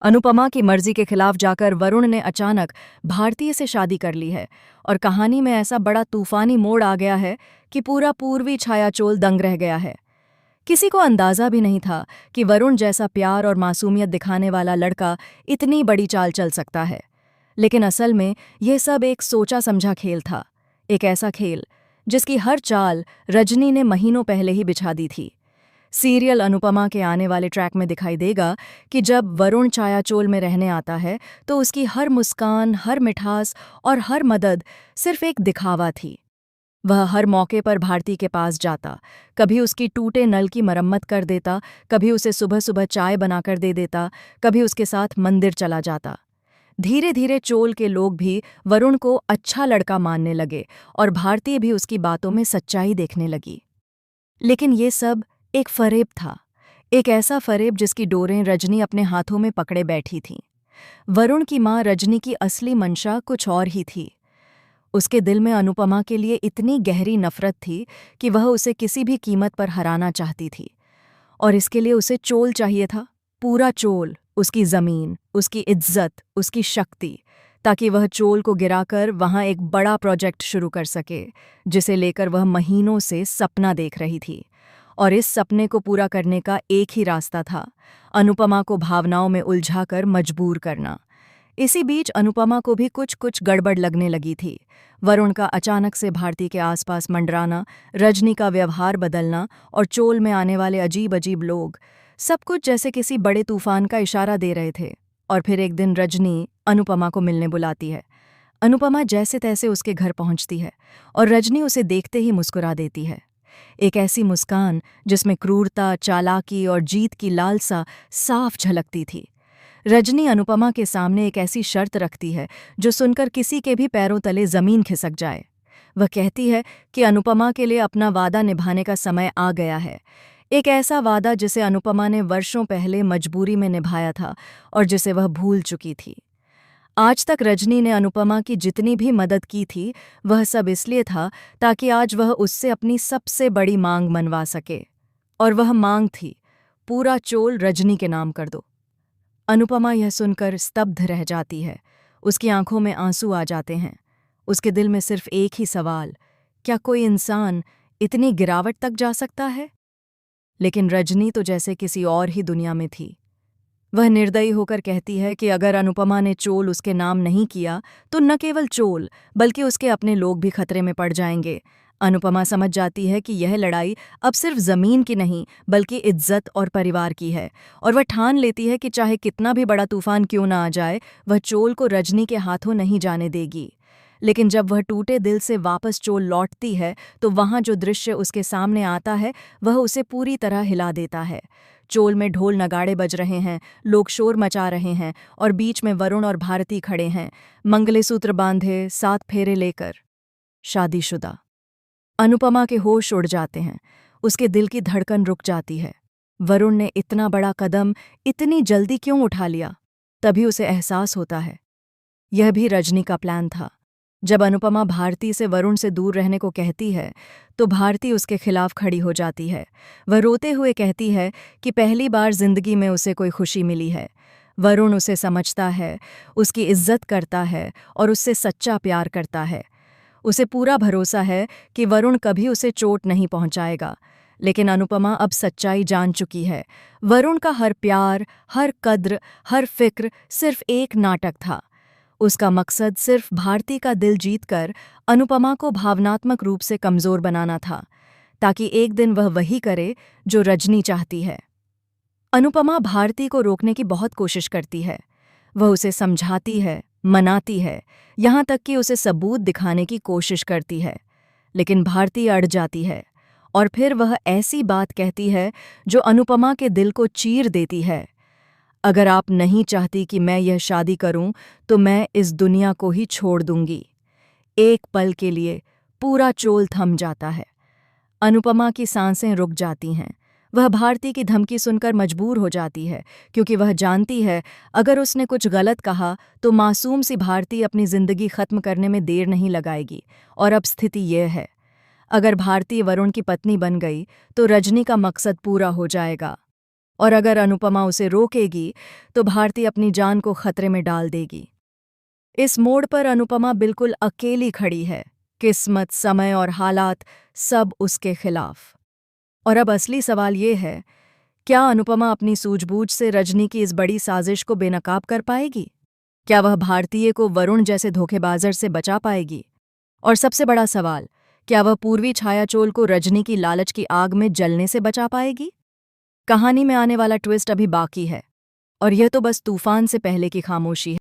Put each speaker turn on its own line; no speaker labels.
अनुपमा की मर्जी के खिलाफ जाकर वरुण ने अचानक भारतीय से शादी कर ली है और कहानी में ऐसा बड़ा तूफानी मोड़ आ गया है कि पूरा पूर्वी छायाचोल दंग रह गया है। किसी को अंदाजा भी नहीं था कि वरुण जैसा प्यार और मासूमियत दिखाने वाला लड़का इतनी बड़ी चाल चल सकता है। लेकिन असल में यह सब एक सोचा समझा खेल था। एक ऐसा खेल जिसकी हर चाल रजनी ने महीनों पहले ही बिछा दी थी। सीरियल अनुपमा के आने वाले ट्रैक में दिखाई देगा कि जब वरुण छायाचोल में रहने आता है तो उसकी हर मुस्कान, हर मिठास और हर मदद सिर्फ एक दिखावा थी। वह हर मौके पर भारती के पास जाता, कभी उसकी टूटे नल की मरम्मत कर देता, कभी उसे सुबह सुबह चाय बनाकर दे देता, कभी उसके साथ मंदिर चला जाता। धीरे धीरे चोल के लोग भी वरुण को अच्छा लड़का मानने लगे और भारती भी उसकी बातों में सच्चाई देखने लगी। लेकिन ये सब एक फरेब था, एक ऐसा फरेब जिसकी डोरें रजनी अपने हाथों में पकड़े बैठी थी। वरुण की माँ रजनी की असली मंशा कुछ और ही थी। उसके दिल में अनुपमा के लिए इतनी गहरी नफरत थी कि वह उसे किसी भी कीमत पर हराना चाहती थी। और इसके लिए उसे चोल चाहिए था, पूरा चोल, उसकी जमीन, उसकी इज्जत, उसकी शक्ति, ताकि वह चोल को गिराकर वहां एक बड़ा प्रोजेक्ट शुरू कर सके, जिसे लेकर वह महीनों से सपना देख रही थी। और इस सपने को पूरा करने का एक ही रास्ता था, अनुपमा को भावनाओं में उलझाकर मजबूर करना। इसी बीच अनुपमा को भी कुछ कुछ गड़बड़ लगने लगी थी। वरुण का अचानक से भारती के आसपास मंडराना, रजनी का व्यवहार बदलना और चोल में आने वाले अजीब अजीब लोग, सब कुछ जैसे किसी बड़े तूफान का इशारा दे रहे थे। और फिर एक दिन रजनी अनुपमा को मिलने बुलाती है। अनुपमा जैसे तैसे उसके घर पहुंचती है और रजनी उसे देखते ही मुस्कुरा देती है। एक ऐसी मुस्कान जिसमें क्रूरता, चालाकी और जीत की लालसा साफ झलकती थी। रजनी अनुपमा के सामने एक ऐसी शर्त रखती है जो सुनकर किसी के भी पैरों तले जमीन खिसक जाए। वह कहती है कि अनुपमा के लिए अपना वादा निभाने का समय आ गया है। एक ऐसा वादा जिसे अनुपमा ने वर्षों पहले मजबूरी में निभाया था और जिसे वह भूल चुकी थी। आज तक रजनी ने अनुपमा की जितनी भी मदद की थी, वह सब इसलिए था ताकि आज वह उससे अपनी सबसे बड़ी मांग मनवा सके। और वह मांग थी, पूरा चोल रजनी के नाम कर दो। अनुपमा यह सुनकर स्तब्ध रह जाती है। उसकी आंखों में आंसू आ जाते हैं। उसके दिल में सिर्फ एक ही सवाल, क्या कोई इंसान इतनी गिरावट तक जा सकता है? लेकिन रजनी तो जैसे किसी और ही दुनिया में थी। वह निर्दयी होकर कहती है कि अगर अनुपमा ने चोल उसके नाम नहीं किया तो न केवल चोल बल्कि उसके अपने लोग भी खतरे में पड़ जाएंगे। अनुपमा समझ जाती है कि यह लड़ाई अब सिर्फ जमीन की नहीं बल्कि इज्जत और परिवार की है, और वह ठान लेती है कि चाहे कितना भी बड़ा तूफान क्यों ना आ जाए, वह चोल को रजनी के हाथों नहीं जाने देगी। लेकिन जब वह टूटे दिल से वापस चोल लौटती है तो वहां जो दृश्य उसके सामने आता है वह उसे पूरी तरह हिला देता है। चोल में ढोल नगाड़े बज रहे हैं, लोग शोर मचा रहे हैं और बीच में वरुण और भारती खड़े हैं, मंगलसूत्र बांधे, 7 फेरे लेकर, शादीशुदा। अनुपमा के होश उड़ जाते हैं, उसके दिल की धड़कन रुक जाती है। वरुण ने इतना बड़ा कदम इतनी जल्दी क्यों उठा लिया? तभी उसे एहसास होता है यह भी रजनी का प्लान था। जब अनुपमा भारती से वरुण से दूर रहने को कहती है तो भारती उसके खिलाफ खड़ी हो जाती है। वह रोते हुए कहती है कि पहली बार जिंदगी में उसे कोई खुशी मिली है। वरुण उसे समझता है, उसकी इज्जत करता है और उससे सच्चा प्यार करता है। उसे पूरा भरोसा है कि वरुण कभी उसे चोट नहीं पहुंचाएगा। लेकिन अनुपमा अब सच्चाई जान चुकी है। वरुण का हर प्यार, हर कद्र, हर फिक्र सिर्फ एक नाटक था। उसका मकसद सिर्फ भारती का दिल जीतकर अनुपमा को भावनात्मक रूप से कमजोर बनाना था, ताकि एक दिन वह वही करे जो रजनी चाहती है। अनुपमा भारती को रोकने की बहुत कोशिश करती है। वह उसे समझाती है, मनाती है, यहाँ तक कि उसे सबूत दिखाने की कोशिश करती है। लेकिन भारती अड़ जाती है और फिर वह ऐसी बात कहती है जो अनुपमा के दिल को चीर देती है। अगर आप नहीं चाहती कि मैं यह शादी करूं तो मैं इस दुनिया को ही छोड़ दूंगी। एक पल के लिए पूरा चोल थम जाता है। अनुपमा की सांसें रुक जाती हैं। वह भारती की धमकी सुनकर मजबूर हो जाती है, क्योंकि वह जानती है अगर उसने कुछ गलत कहा तो मासूम सी भारती अपनी जिंदगी खत्म करने में देर नहीं लगाएगी। और अब स्थिति यह है, अगर भारती वरुण की पत्नी बन गई तो रजनी का मकसद पूरा हो जाएगा। और अगर अनुपमा उसे रोकेगी तो भारती अपनी जान को खतरे में डाल देगी। इस मोड़ पर अनुपमा बिल्कुल अकेली खड़ी है। किस्मत, समय और हालात सब उसके खिलाफ। और अब असली सवाल ये है, क्या अनुपमा अपनी सूझबूझ से रजनी की इस बड़ी साजिश को बेनकाब कर पाएगी? क्या वह भारतीय को वरुण जैसे धोखेबाजर से बचा पाएगी? और सबसे बड़ा सवाल, क्या वह पूर्वी छायाचोल को रजनी की लालच की आग में जलने से बचा पाएगी? कहानी में आने वाला ट्विस्ट अभी बाकी है, और यह तो बस तूफान से पहले की खामोशी है।